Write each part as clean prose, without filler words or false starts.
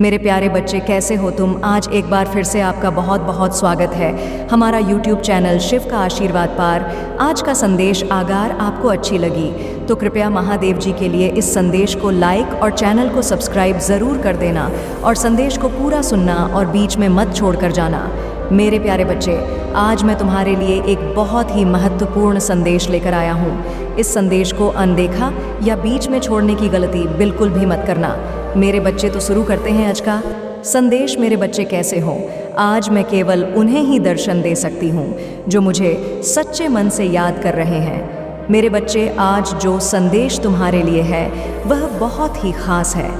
मेरे प्यारे बच्चे, कैसे हो तुम? आज एक बार फिर से आपका बहुत बहुत स्वागत है हमारा YouTube चैनल शिव का आशीर्वाद पार। आज का संदेश अगर आपको अच्छी लगी तो कृपया महादेव जी के लिए इस संदेश को लाइक और चैनल को सब्सक्राइब ज़रूर कर देना और संदेश को पूरा सुनना और बीच में मत छोड़कर जाना। मेरे प्यारे बच्चे, आज मैं तुम्हारे लिए एक बहुत ही महत्वपूर्ण संदेश लेकर आया हूँ। इस संदेश को अनदेखा या बीच में छोड़ने की गलती बिल्कुल भी मत करना। मेरे बच्चे, तो शुरू करते हैं आज का संदेश। मेरे बच्चे, कैसे हो? आज मैं केवल उन्हें ही दर्शन दे सकती हूँ जो मुझे सच्चे मन से याद कर रहे हैं। मेरे बच्चे, आज जो संदेश तुम्हारे लिए है वह बहुत ही खास है।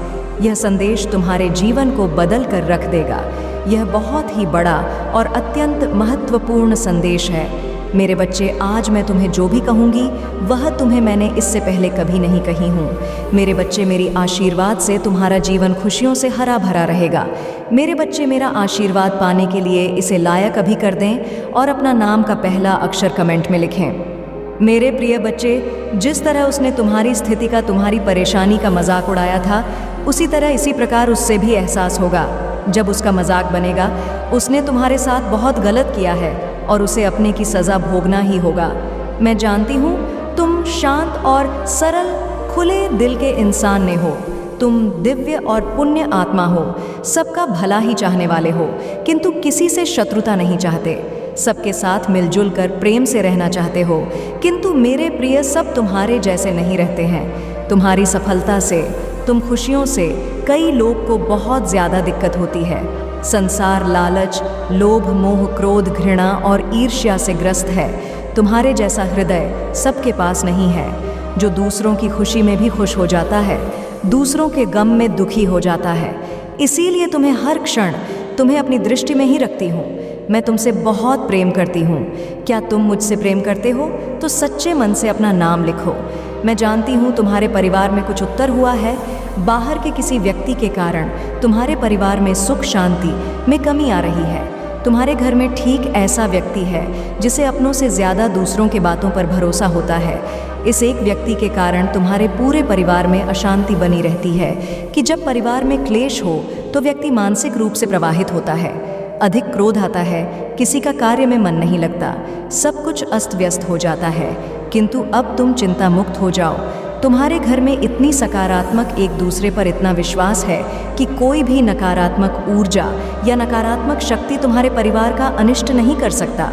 यह संदेश तुम्हारे जीवन को बदल कर रख देगा। यह बहुत ही बड़ा और अत्यंत महत्वपूर्ण संदेश है। मेरे बच्चे, आज मैं तुम्हें जो भी कहूँगी वह तुम्हें मैंने इससे पहले कभी नहीं कही हूँ। मेरे बच्चे, मेरी आशीर्वाद से तुम्हारा जीवन खुशियों से हरा भरा रहेगा। मेरे बच्चे, मेरा आशीर्वाद पाने के लिए इसे लायक अभी कर दें और अपना नाम का पहला अक्षर कमेंट में लिखें। मेरे प्रिय बच्चे, जिस तरह उसने तुम्हारी स्थिति का, तुम्हारी परेशानी का मजाक उड़ाया था, उसी तरह इसी प्रकार उससे भी एहसास होगा। जब उसका मजाक बनेगा, उसने तुम्हारे साथ बहुत गलत किया है और उसे अपने की सज़ा भोगना ही होगा। मैं जानती हूँ तुम शांत और सरल, खुले दिल के इंसान ने हो। तुम दिव्य और पुण्य आत्मा हो, सबका भला ही चाहने वाले हो, किंतु किसी से शत्रुता नहीं चाहते। सबके साथ मिलजुल कर प्रेम से रहना चाहते हो। किंतु मेरे प्रिय, सब तुम्हारे जैसे नहीं रहते हैं। तुम्हारी सफलता से, तुम खुशियों से कई लोग को बहुत ज़्यादा दिक्कत होती है। संसार लालच, लोभ, मोह, क्रोध, घृणा और ईर्ष्या से ग्रस्त है। तुम्हारे जैसा हृदय सबके पास नहीं है, जो दूसरों की खुशी में भी खुश हो जाता है, दूसरों के गम में दुखी हो जाता है। इसीलिए तुम्हें हर क्षण, तुम्हें अपनी दृष्टि में ही रखती हूँ। मैं तुमसे बहुत प्रेम करती हूँ। क्या तुम मुझसे प्रेम करते हो? तो सच्चे मन से अपना नाम लिखो। मैं जानती हूँ तुम्हारे परिवार में कुछ उत्तर हुआ है। बाहर के किसी व्यक्ति के कारण तुम्हारे परिवार में सुख शांति में कमी आ रही है। तुम्हारे घर में ठीक ऐसा व्यक्ति है जिसे अपनों से ज़्यादा दूसरों के बातों पर भरोसा होता है। इस एक व्यक्ति के कारण तुम्हारे पूरे परिवार में अशांति बनी रहती है कि जब परिवार में क्लेश हो तो व्यक्ति मानसिक रूप से प्रभावित होता है। अधिक क्रोध आता है, किसी का कार्य में मन नहीं लगता, सब कुछ अस्त व्यस्त हो जाता है। किंतु अब तुम चिंता मुक्त हो जाओ। तुम्हारे घर में इतनी सकारात्मक, एक दूसरे पर इतना विश्वास है कि कोई भी नकारात्मक ऊर्जा या नकारात्मक शक्ति तुम्हारे परिवार का अनिष्ट नहीं कर सकता।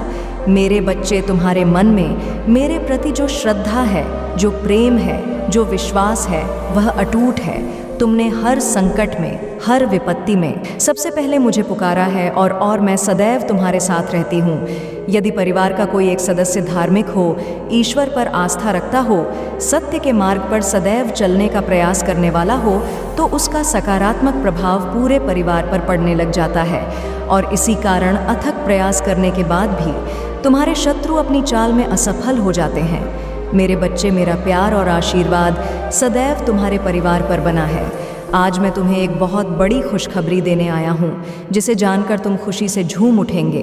मेरे बच्चे, तुम्हारे मन में मेरे प्रति जो श्रद्धा है, जो प्रेम है, जो विश्वास है, वह अटूट है। तुमने हर संकट में, हर विपत्ति में सबसे पहले मुझे पुकारा है और मैं सदैव तुम्हारे साथ रहती हूँ। यदि परिवार का कोई एक सदस्य धार्मिक हो, ईश्वर पर आस्था रखता हो, सत्य के मार्ग पर सदैव चलने का प्रयास करने वाला हो, तो उसका सकारात्मक प्रभाव पूरे परिवार पर पड़ने लग जाता है। और इसी कारण अथक प्रयास करने के बाद भी तुम्हारे शत्रु अपनी चाल में असफल हो जाते हैं। मेरे बच्चे, मेरा प्यार और आशीर्वाद सदैव तुम्हारे परिवार पर बना है। आज मैं तुम्हें एक बहुत बड़ी खुशखबरी देने आया हूँ, जिसे जानकर तुम खुशी से झूम उठेंगे।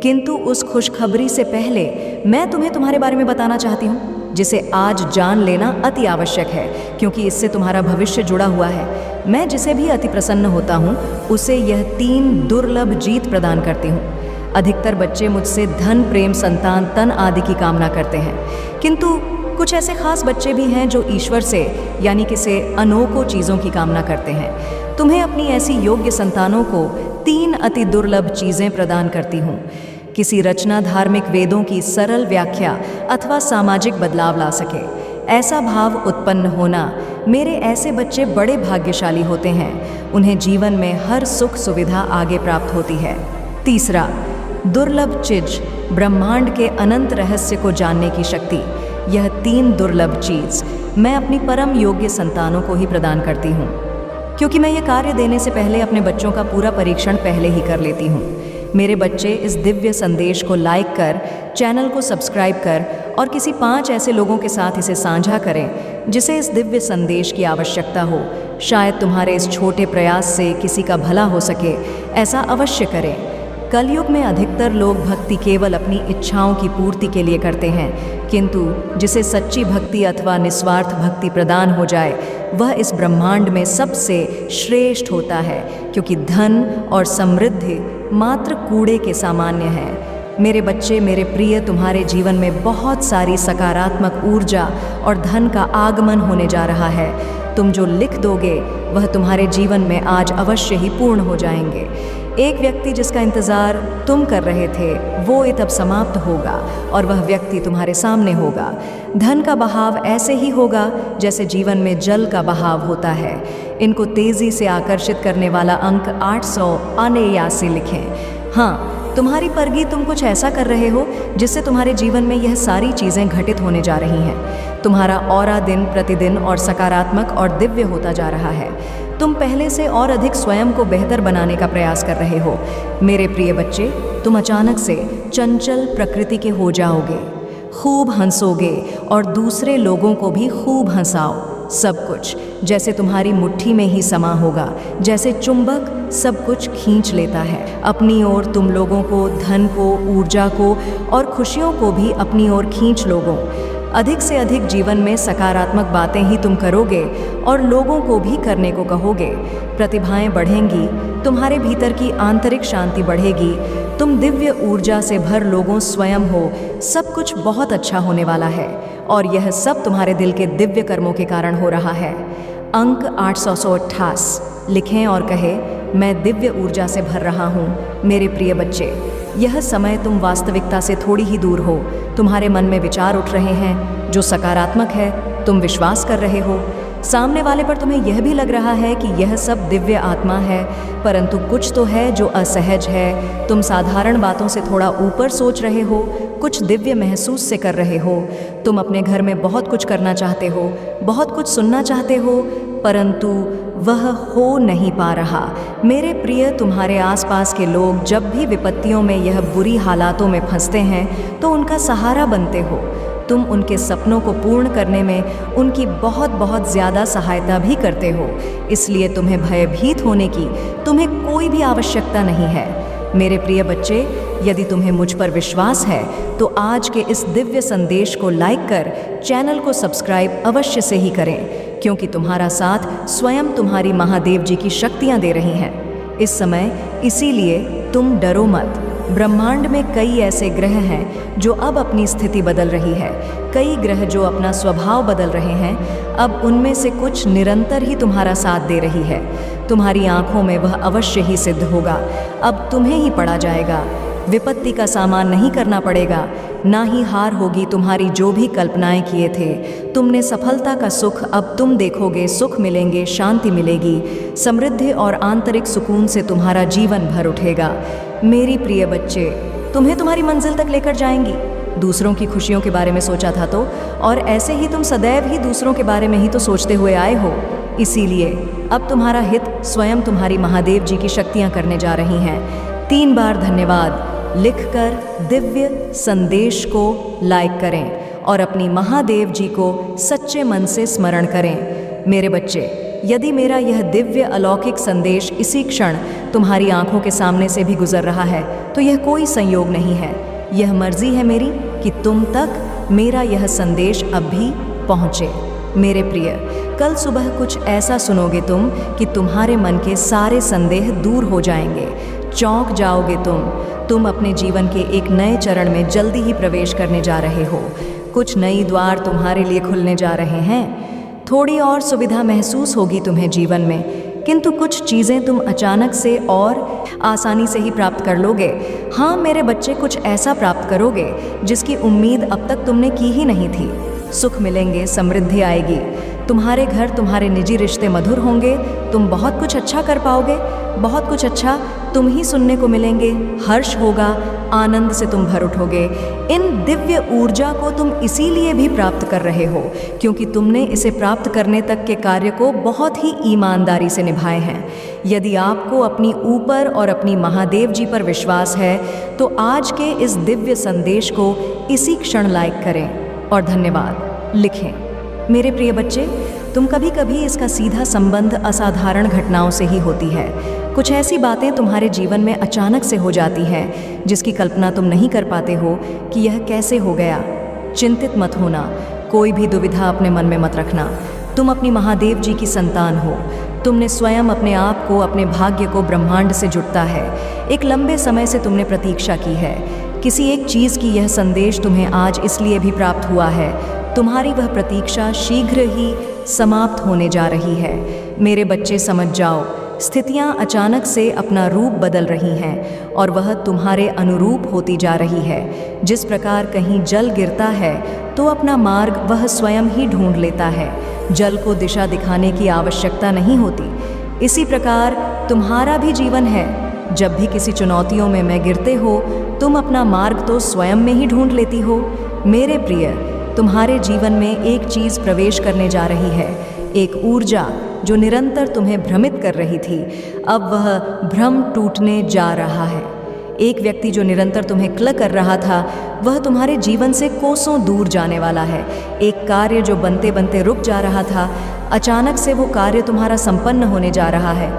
किंतु उस खुशखबरी से पहले मैं तुम्हें तुम्हारे बारे में बताना चाहती हूँ, जिसे आज जान लेना अति आवश्यक है, क्योंकि इससे तुम्हारा भविष्य जुड़ा हुआ है। मैं जिसे भी अति प्रसन्न होता हूँ, उसे यह 3 दुर्लभ जीत प्रदान करती हूँ। अधिकतर बच्चे मुझसे धन, प्रेम, संतान, तन आदि की कामना करते हैं, किंतु कुछ ऐसे खास बच्चे भी हैं जो ईश्वर से, यानी कि से अनोखो चीज़ों की कामना करते हैं। तुम्हें अपनी ऐसी योग्य संतानों को 3 अति दुर्लभ चीज़ें प्रदान करती हूँ। किसी रचना धार्मिक वेदों की सरल व्याख्या अथवा सामाजिक बदलाव ला सके, ऐसा भाव उत्पन्न होना। मेरे ऐसे बच्चे बड़े भाग्यशाली होते हैं। उन्हें जीवन में हर सुख सुविधा आगे प्राप्त होती है। तीसरा, दुर्लभ चीज, ब्रह्मांड के अनंत रहस्य को जानने की शक्ति। यह 3 दुर्लभ चीज़ मैं अपनी परम योग्य संतानों को ही प्रदान करती हूँ, क्योंकि मैं ये कार्य देने से पहले अपने बच्चों का पूरा परीक्षण पहले ही कर लेती हूँ। मेरे बच्चे, इस दिव्य संदेश को लाइक कर, चैनल को सब्सक्राइब कर और किसी 5 ऐसे लोगों के साथ इसे साझा करें जिसे इस दिव्य संदेश की आवश्यकता हो। शायद तुम्हारे इस छोटे प्रयास से किसी का भला हो सके। ऐसा अवश्य करें। कलयुग में अधिकतर लोग भक्ति केवल अपनी इच्छाओं की पूर्ति के लिए करते हैं, किंतु जिसे सच्ची भक्ति अथवा निस्वार्थ भक्ति प्रदान हो जाए वह इस ब्रह्मांड में सबसे श्रेष्ठ होता है, क्योंकि धन और समृद्धि मात्र कूड़े के सामान्य है। मेरे बच्चे, मेरे प्रिय, तुम्हारे जीवन में बहुत सारी सकारात्मक ऊर्जा और धन का आगमन होने जा रहा है। तुम जो लिख दोगे वह तुम्हारे जीवन में आज अवश्य ही पूर्ण हो जाएंगे। एक व्यक्ति जिसका इंतज़ार तुम कर रहे थे वो अब समाप्त होगा और वह व्यक्ति तुम्हारे सामने होगा। धन का बहाव ऐसे ही होगा जैसे जीवन में जल का बहाव होता है। इनको तेज़ी से आकर्षित करने वाला अंक 889 लिखें। हाँ, तुम्हारी परगी, तुम कुछ ऐसा कर रहे हो जिससे तुम्हारे जीवन में यह सारी चीज़ें घटित होने जा रही हैं। तुम्हारा ऑरा दिन प्रतिदिन और सकारात्मक और दिव्य होता जा रहा है। तुम पहले से और अधिक स्वयं को बेहतर बनाने का प्रयास कर रहे हो। मेरे प्रिय बच्चे, तुम अचानक से चंचल प्रकृति के हो जाओगे, खूब हंसोगे और दूसरे लोगों को भी खूब हंसाओ। सब कुछ जैसे तुम्हारी मुट्ठी में ही समा होगा, जैसे चुंबक सब कुछ खींच लेता है अपनी ओर। तुम लोगों को, धन को, ऊर्जा को और खुशियों को भी अपनी ओर खींच लोगो। अधिक से अधिक जीवन में सकारात्मक बातें ही तुम करोगे और लोगों को भी करने को कहोगे। प्रतिभाएं बढ़ेंगी, तुम्हारे भीतर की आंतरिक शांति बढ़ेगी, तुम दिव्य ऊर्जा से भर लोगों स्वयं हो। सब कुछ बहुत अच्छा होने वाला है और यह सब तुम्हारे दिल के दिव्य कर्मों के कारण हो रहा है। अंक 828 लिखें और कहे, मैं दिव्य ऊर्जा से भर रहा हूँ। मेरे प्रिय बच्चे, यह समय तुम वास्तविकता से थोड़ी ही दूर हो। तुम्हारे मन में विचार उठ रहे हैं जो सकारात्मक है, तुम विश्वास कर रहे हो। सामने वाले पर तुम्हें यह भी लग रहा है कि यह सब दिव्य आत्मा है, परंतु कुछ तो है जो असहज है। तुम साधारण बातों से थोड़ा ऊपर सोच रहे हो, कुछ दिव्य महसूस से कर रहे हो। तुम अपने घर में बहुत कुछ करना चाहते हो, बहुत कुछ सुनना चाहते हो, परंतु वह हो नहीं पा रहा। मेरे प्रिय, तुम्हारे आसपास के लोग जब भी विपत्तियों में, यह बुरी हालातों में फंसते हैं तो उनका सहारा बनते हो। तुम उनके सपनों को पूर्ण करने में उनकी बहुत बहुत ज़्यादा सहायता भी करते हो। इसलिए तुम्हें भयभीत होने की तुम्हें कोई भी आवश्यकता नहीं है। मेरे प्रिय बच्चे, यदि तुम्हें मुझ पर विश्वास है तो आज के इस दिव्य संदेश को लाइक कर चैनल को सब्सक्राइब अवश्य से ही करें, क्योंकि तुम्हारा साथ स्वयं तुम्हारी महादेव जी की शक्तियाँ दे रही हैं इस समय। इसीलिए तुम डरो मत। ब्रह्मांड में कई ऐसे ग्रह हैं जो अब अपनी स्थिति बदल रही है, कई ग्रह जो अपना स्वभाव बदल रहे हैं। अब उनमें से कुछ निरंतर ही तुम्हारा साथ दे रही है। तुम्हारी आंखों में वह अवश्य ही सिद्ध होगा। अब तुम्हें ही पड़ा जाएगा, विपत्ति का सामना नहीं करना पड़ेगा, ना ही हार होगी। तुम्हारी जो भी कल्पनाएं किए थे तुमने, सफलता का सुख अब तुम देखोगे। सुख मिलेंगे, शांति मिलेगी, समृद्धि और आंतरिक सुकून से तुम्हारा जीवन भर उठेगा। मेरी प्रिय बच्चे, तुम्हें तुम्हारी मंजिल तक लेकर जाएंगी। दूसरों की खुशियों के बारे में सोचा था तो, और ऐसे ही तुम सदैव ही दूसरों के बारे में ही तो सोचते हुए आए हो। इसीलिए अब तुम्हारा हित स्वयं तुम्हारी महादेव जी की शक्तियाँ करने जा रही हैं। 3 बार धन्यवाद लिखकर दिव्य संदेश को लाइक करें और अपनी महादेव जी को सच्चे मन से स्मरण करें। मेरे बच्चे, यदि मेरा यह दिव्य अलौकिक संदेश इसी क्षण तुम्हारी आंखों के सामने से भी गुजर रहा है तो यह कोई संयोग नहीं है। यह मर्जी है मेरी कि तुम तक मेरा यह संदेश अब भी पहुँचे। मेरे प्रिय, कल सुबह कुछ ऐसा सुनोगे तुम कि तुम्हारे मन के सारे संदेह दूर हो जाएंगे। चौंक जाओगे तुम अपने जीवन के एक नए चरण में जल्दी ही प्रवेश करने जा रहे हो। कुछ नई द्वार तुम्हारे लिए खुलने जा रहे हैं। थोड़ी और सुविधा महसूस होगी तुम्हें जीवन में, किंतु कुछ चीज़ें तुम अचानक से और आसानी से ही प्राप्त कर लोगे। हाँ मेरे बच्चे, कुछ ऐसा प्राप्त करोगे जिसकी उम्मीद अब तक तुमने की ही नहीं थी। सुख मिलेंगे, समृद्धि आएगी, तुम्हारे घर, तुम्हारे निजी रिश्ते मधुर होंगे, तुम बहुत कुछ अच्छा कर पाओगे, बहुत कुछ अच्छा तुम ही सुनने को मिलेंगे। हर्ष होगा, आनंद से तुम भर उठोगे। इन दिव्य ऊर्जा को तुम इसीलिए भी प्राप्त कर रहे हो क्योंकि तुमने इसे प्राप्त करने तक के कार्य को बहुत ही ईमानदारी से निभाए हैं। यदि आपको अपनी ऊपर और अपनी महादेव जी पर विश्वास है तो आज के इस दिव्य संदेश को इसी क्षण लाइक करें और धन्यवाद लिखें। मेरे प्रिय बच्चे, तुम कभी कभी इसका सीधा संबंध असाधारण घटनाओं से ही होती है। कुछ ऐसी बातें तुम्हारे जीवन में अचानक से हो जाती हैं जिसकी कल्पना तुम नहीं कर पाते हो कि यह कैसे हो गया। चिंतित मत होना, कोई भी दुविधा अपने मन में मत रखना। तुम अपनी महादेव जी की संतान हो। तुमने स्वयं अपने आप को, अपने भाग्य को ब्रह्मांड से जुड़ता है। एक लंबे समय से तुमने प्रतीक्षा की है। किसी एक चीज़ की यह संदेश तुम्हें आज इसलिए भी प्राप्त हुआ है। तुम्हारी वह प्रतीक्षा शीघ्र ही समाप्त होने जा रही है। मेरे बच्चे, समझ जाओ, स्थितियां अचानक से अपना रूप बदल रही हैं और वह तुम्हारे अनुरूप होती जा रही है। जिस प्रकार कहीं जल गिरता है तो अपना मार्ग वह स्वयं ही ढूंढ लेता है। जल को दिशा दिखाने की आवश्यकता नहीं होती। इसी प्रकार तुम्हारा भी जीवन है। जब भी किसी चुनौतियों में गिरते हो, तुम अपना मार्ग तो स्वयं में ही ढूंढ लेती हो। मेरे प्रिय, तुम्हारे जीवन में एक चीज़ प्रवेश करने जा रही है, एक ऊर्जा जो निरंतर तुम्हें भ्रमित कर रही थी। अब वह भ्रम टूटने जा रहा है। एक व्यक्ति जो निरंतर तुम्हें क्ल कर रहा था, वह तुम्हारे जीवन से कोसों दूर जाने वाला है। एक कार्य जो बनते बनते रुक जा रहा था, अचानक से वो कार्य तुम्हारा संपन्न होने जा रहा है।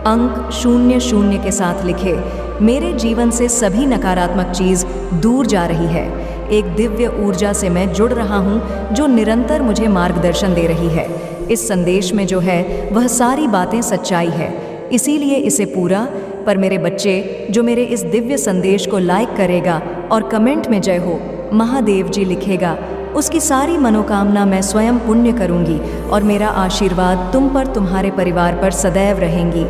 अंक 00 के साथ लिखे, मेरे जीवन से सभी नकारात्मक चीज़ दूर जा रही है। एक दिव्य ऊर्जा से मैं जुड़ रहा हूँ जो निरंतर मुझे मार्गदर्शन दे रही है। इस संदेश में जो है वह सारी बातें सच्चाई है, इसीलिए इसे पूरा। पर मेरे बच्चे, जो मेरे इस दिव्य संदेश को लाइक करेगा और कमेंट में जय हो महादेव जी लिखेगा, उसकी सारी मनोकामना मैं स्वयं पुण्य करूंगी और मेरा आशीर्वाद तुम पर, तुम्हारे परिवार पर सदैव रहेंगी।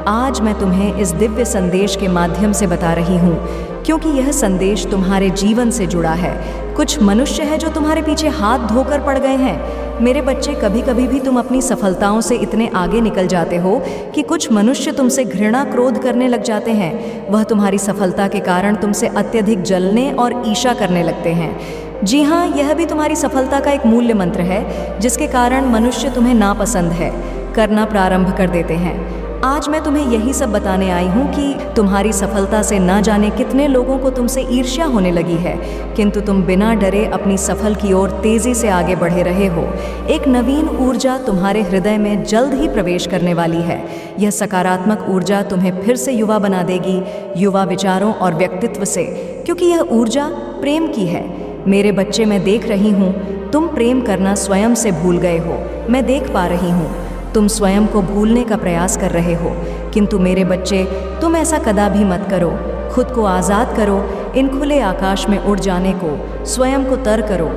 आज मैं तुम्हें इस दिव्य संदेश के माध्यम से बता रही हूँ क्योंकि यह संदेश तुम्हारे जीवन से जुड़ा है। कुछ मनुष्य हैं जो तुम्हारे पीछे हाथ धोकर पड़ गए हैं। मेरे बच्चे, कभी कभी भी तुम अपनी सफलताओं से इतने आगे निकल जाते हो कि कुछ मनुष्य तुमसे घृणा, क्रोध करने लग जाते हैं। वह तुम्हारी सफलता के कारण तुमसे अत्यधिक जलने और ईर्ष्या करने लगते हैं। जी हाँ, यह भी तुम्हारी सफलता का एक मूल्य मंत्र है जिसके कारण मनुष्य तुम्हें नापसंद है करना प्रारंभ कर देते हैं। आज मैं तुम्हें यही सब बताने आई हूँ कि तुम्हारी सफलता से ना जाने कितने लोगों को तुमसे ईर्ष्या होने लगी है, किंतु तुम बिना डरे अपनी सफल की ओर तेजी से आगे बढ़े रहे हो। एक नवीन ऊर्जा तुम्हारे हृदय में जल्द ही प्रवेश करने वाली है। यह सकारात्मक ऊर्जा तुम्हें फिर से युवा बना देगी, युवा विचारों और व्यक्तित्व से, क्योंकि यह ऊर्जा प्रेम की है। मेरे बच्चे, मैं देख रही हूँ तुम प्रेम करना स्वयं से भूल गए हो। मैं देख पा रही हूँ तुम स्वयं को भूलने का प्रयास कर रहे हो, किंतु मेरे बच्चे, तुम ऐसा कदापि मत करो। खुद को आज़ाद करो। इन खुले आकाश में उड़ जाने को स्वयं को तर करो।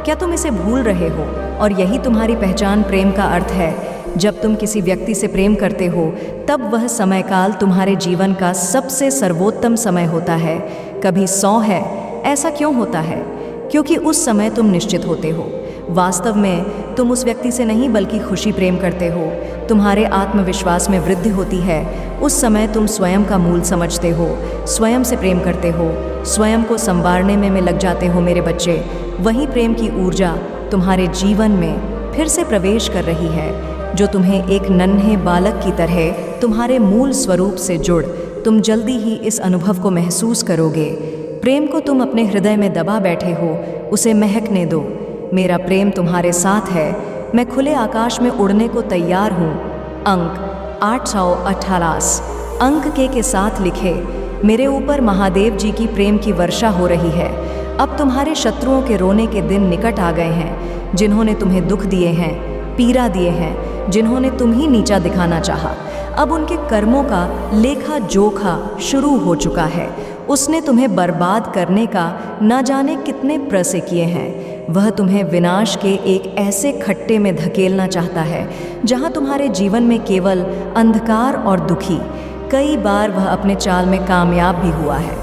क्या तुम इसे भूल रहे हो? और यही तुम्हारी पहचान प्रेम का अर्थ है। जब तुम किसी व्यक्ति से प्रेम करते हो, तब वह समय काल तुम्हारे जीवन का सबसे सर्वोत्तम समय होता है। कभी 100 है। ऐसा क्यों होता है? क्योंकि उस समय तुम निश्चित होते हो। वास्तव में तुम उस व्यक्ति से नहीं बल्कि खुशी प्रेम करते हो। तुम्हारे आत्मविश्वास में वृद्धि होती है। उस समय तुम स्वयं का मूल समझते हो, स्वयं से प्रेम करते हो, स्वयं को संवारने में लग जाते हो। मेरे बच्चे, वही प्रेम की ऊर्जा तुम्हारे जीवन में फिर से प्रवेश कर रही है, जो तुम्हें एक नन्हे बालक की तरह तुम्हारे मूल स्वरूप से जुड़ तुम जल्दी ही इस अनुभव को महसूस करोगे। प्रेम को तुम अपने हृदय में दबा बैठे हो, उसे महकने दो। मेरा प्रेम तुम्हारे साथ है। मैं खुले आकाश में उड़ने को तैयार हूँ। अंक 818 अंक के साथ लिखे, मेरे ऊपर महादेव जी की प्रेम की वर्षा हो रही है। अब तुम्हारे शत्रुओं के रोने के दिन निकट आ गए हैं। जिन्होंने तुम्हें दुख दिए हैं, पीड़ा दिए हैं, जिन्होंने तुम ही नीचा दिखाना चाहा, अब उनके कर्मों का लेखा जोखा शुरू हो चुका है। उसने तुम्हें बर्बाद करने का न जाने कितने प्रयास किए हैं। वह तुम्हें विनाश के एक ऐसे खट्टे में धकेलना चाहता है जहां तुम्हारे जीवन में केवल अंधकार और दुखी। कई बार वह अपने चाल में कामयाब भी हुआ है।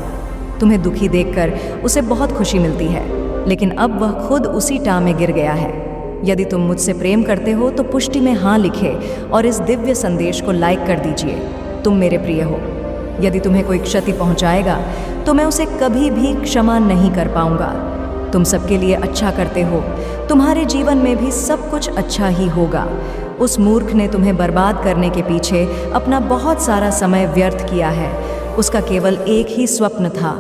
तुम्हें दुखी देखकर उसे बहुत खुशी मिलती है, लेकिन अब वह खुद उसी टाह में गिर गया है। यदि तुम मुझसे प्रेम करते हो तो पुष्टि में हाँ लिखे और इस दिव्य संदेश को लाइक कर दीजिए। तुम मेरे प्रिय हो। यदि तुम्हें कोई क्षति पहुंचाएगा तो मैं उसे कभी भी क्षमा नहीं कर पाऊंगा। तुम सबके लिए अच्छा करते हो, तुम्हारे जीवन में भी सब कुछ अच्छा ही होगा। उस मूर्ख ने तुम्हें बर्बाद करने के पीछे अपना बहुत सारा समय व्यर्थ किया है। उसका केवल एक ही स्वप्न था,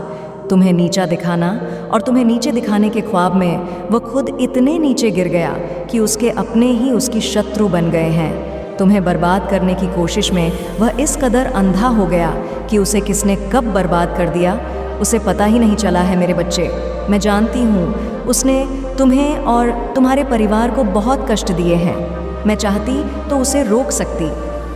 तुम्हें नीचा दिखाना और तुम्हें नीचे दिखाने के ख्वाब में वह खुद इतने नीचे गिर गया कि उसके अपने ही उसकी शत्रु बन गए हैं। तुम्हें बर्बाद करने की कोशिश में वह इस कदर अंधा हो गया कि उसे किसने कब बर्बाद कर दिया उसे पता ही नहीं चला है। मेरे बच्चे, मैं जानती हूँ उसने तुम्हें और तुम्हारे परिवार को बहुत कष्ट दिए हैं। मैं चाहती तो उसे रोक सकती,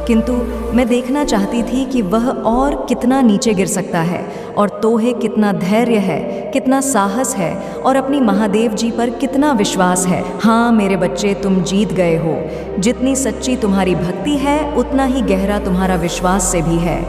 किंतु मैं देखना चाहती थी कि वह और कितना नीचे गिर सकता है और तोहे कितना धैर्य है, कितना साहस है और अपनी महादेव जी पर कितना विश्वास है। हाँ मेरे बच्चे, तुम जीत गए हो। जितनी सच्ची तुम्हारी भक्ति है उतना ही गहरा तुम्हारा विश्वास से भी है।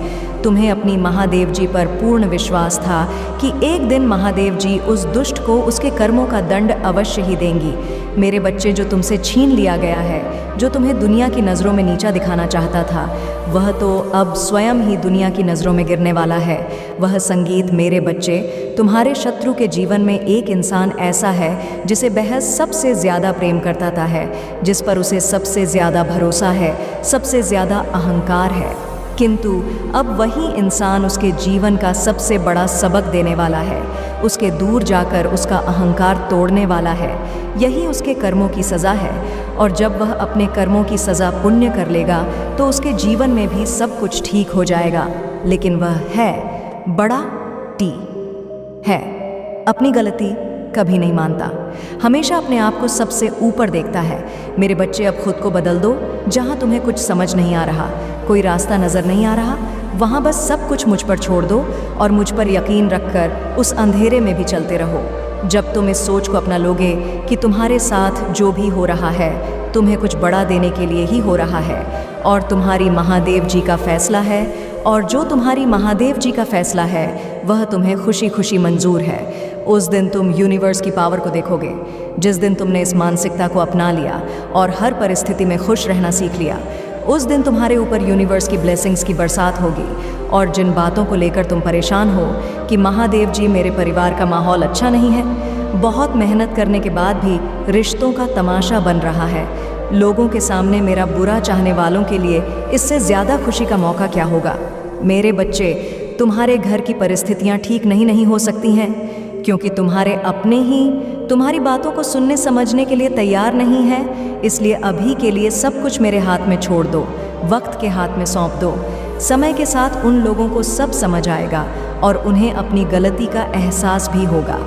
तुम्हें अपनी महादेव जी पर पूर्ण विश्वास था कि एक दिन महादेव जी उस दुष्ट को उसके कर्मों का दंड अवश्य ही देंगी। मेरे बच्चे, जो तुमसे छीन लिया गया है, जो तुम्हें दुनिया की नज़रों में नीचा दिखाना चाहता था, वह तो अब स्वयं ही दुनिया की नज़रों में गिरने वाला है। वह संगीत मेरे बच्चे, तुम्हारे शत्रु के जीवन में एक इंसान ऐसा है जिसे वह सबसे ज़्यादा प्रेम करता है, जिस पर उसे सबसे ज़्यादा भरोसा है, सबसे ज़्यादा अहंकार है, किंतु अब वही इंसान उसके जीवन का सबसे बड़ा सबक देने वाला है। उसके दूर जाकर उसका अहंकार तोड़ने वाला है। यही उसके कर्मों की सज़ा है। और जब वह अपने कर्मों की सज़ा पुण्य कर लेगा तो उसके जीवन में भी सब कुछ ठीक हो जाएगा। लेकिन वह है बड़ा टी है, अपनी गलती कभी नहीं मानता, हमेशा अपने आप को सबसे ऊपर देखता है। मेरे बच्चे, अब खुद को बदल दो। जहाँ तुम्हें कुछ समझ नहीं आ रहा, कोई रास्ता नज़र नहीं आ रहा, वहाँ बस सब कुछ मुझ पर छोड़ दो और मुझ पर यकीन रखकर उस अंधेरे में भी चलते रहो। जब तुम इस सोच को अपना लोगे कि तुम्हारे साथ जो भी हो रहा है तुम्हें कुछ बड़ा देने के लिए ही हो रहा है और तुम्हारी महादेव जी का फैसला है, और जो तुम्हारी महादेव जी का फैसला है वह तुम्हें खुशी खुशी मंजूर है, उस दिन तुम यूनिवर्स की पावर को देखोगे। जिस दिन तुमने इस मानसिकता को अपना लिया और हर परिस्थिति में खुश रहना सीख लिया, उस दिन तुम्हारे ऊपर यूनिवर्स की ब्लेसिंग्स की बरसात होगी। और जिन बातों को लेकर तुम परेशान हो कि महादेव जी, मेरे परिवार का माहौल अच्छा नहीं है, बहुत मेहनत करने के बाद भी रिश्तों का तमाशा बन रहा है, लोगों के सामने मेरा बुरा चाहने वालों के लिए इससे ज़्यादा खुशी का मौका क्या होगा। मेरे बच्चे, तुम्हारे घर की परिस्थितियाँ ठीक नहीं हो सकती हैं, क्योंकि तुम्हारे अपने ही तुम्हारी बातों को सुनने समझने के लिए तैयार नहीं है। इसलिए अभी के लिए सब कुछ मेरे हाथ में छोड़ दो, वक्त के हाथ में सौंप दो। समय के साथ उन लोगों को सब समझ आएगा और उन्हें अपनी गलती का एहसास भी होगा।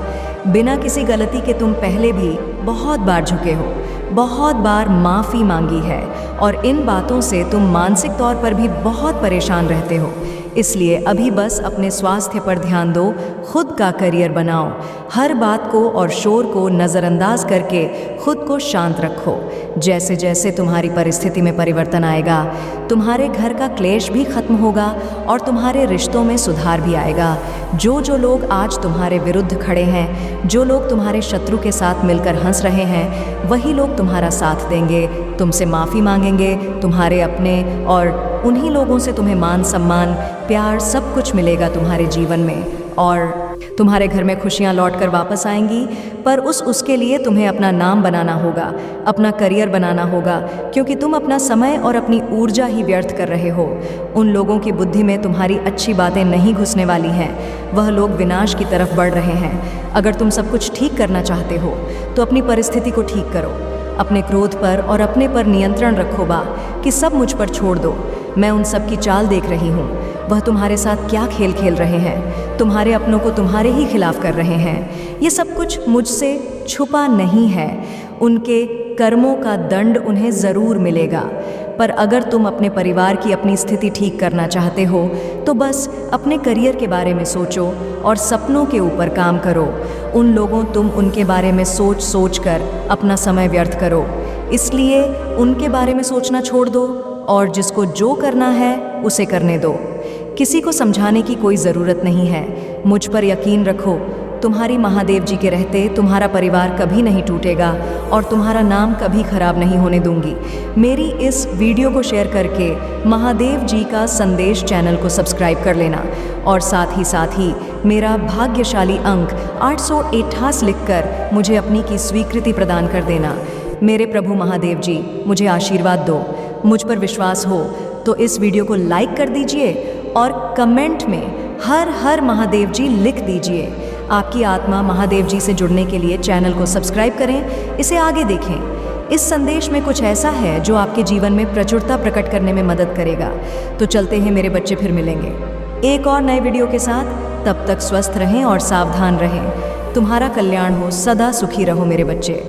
बिना किसी गलती के तुम पहले भी बहुत बार झुके हो, बहुत बार माफ़ी मांगी है और इन बातों से तुम मानसिक तौर पर भी बहुत परेशान रहते हो। इसलिए अभी बस अपने स्वास्थ्य पर ध्यान दो, खुद का करियर बनाओ, हर बात को और शोर को नज़रअंदाज करके खुद को शांत रखो। जैसे जैसे तुम्हारी परिस्थिति में परिवर्तन आएगा, तुम्हारे घर का क्लेश भी खत्म होगा और तुम्हारे रिश्तों में सुधार भी आएगा। जो लोग आज तुम्हारे विरुद्ध खड़े हैं, जो लोग तुम्हारे शत्रु के साथ मिलकर हंस रहे हैं, वही लोग तुम्हारा साथ देंगे, तुमसे माफ़ी मांगेंगे, तुम्हारे अपने, और उन्हीं लोगों से तुम्हें मान सम्मान, प्यार, सब कुछ मिलेगा तुम्हारे जीवन में और तुम्हारे घर में खुशियाँ लौट कर वापस आएंगी। पर उसके लिए तुम्हें अपना नाम बनाना होगा, अपना करियर बनाना होगा, क्योंकि तुम अपना समय और अपनी ऊर्जा ही व्यर्थ कर रहे हो। उन लोगों की बुद्धि में तुम्हारी अच्छी बातें नहीं घुसने वाली हैं, वह लोग विनाश की तरफ बढ़ रहे हैं। अगर तुम सब कुछ ठीक करना चाहते हो तो अपनी परिस्थिति को ठीक करो, अपने क्रोध पर और अपने पर नियंत्रण रखो बा कि सब मुझ पर छोड़ दो। मैं उन सब की चाल देख रही हूँ, वह तुम्हारे साथ क्या खेल खेल रहे हैं, तुम्हारे अपनों को तुम्हारे ही खिलाफ कर रहे हैं। ये सब कुछ मुझसे छुपा नहीं है, उनके कर्मों का दंड उन्हें ज़रूर मिलेगा। पर अगर तुम अपने परिवार की अपनी स्थिति ठीक करना चाहते हो तो बस अपने करियर के बारे में सोचो और सपनों के ऊपर काम करो। उन लोगों तुम उनके बारे में सोच कर अपना समय व्यर्थ करो, इसलिए उनके बारे में सोचना छोड़ दो और जिसको जो करना है उसे करने दो। किसी को समझाने की कोई ज़रूरत नहीं है, मुझ पर यकीन रखो। तुम्हारी महादेव जी के रहते तुम्हारा परिवार कभी नहीं टूटेगा और तुम्हारा नाम कभी खराब नहीं होने दूंगी। मेरी इस वीडियो को शेयर करके महादेव जी का संदेश चैनल को सब्सक्राइब कर लेना और साथ ही मेरा भाग्यशाली अंक 888 लिखकर मुझे अपनी की स्वीकृति प्रदान कर देना। मेरे प्रभु महादेव जी, मुझे आशीर्वाद दो। मुझ पर विश्वास हो तो इस वीडियो को लाइक कर दीजिए और कमेंट में हर हर महादेव जी लिख दीजिए। आपकी आत्मा महादेव जी से जुड़ने के लिए चैनल को सब्सक्राइब करें, इसे आगे देखें। इस संदेश में कुछ ऐसा है जो आपके जीवन में प्रचुरता प्रकट करने में मदद करेगा। तो चलते हैं मेरे बच्चे, फिर मिलेंगे एक और नए वीडियो के साथ। तब तक स्वस्थ रहें और सावधान रहें। तुम्हारा कल्याण हो, सदा सुखी रहो मेरे बच्चे।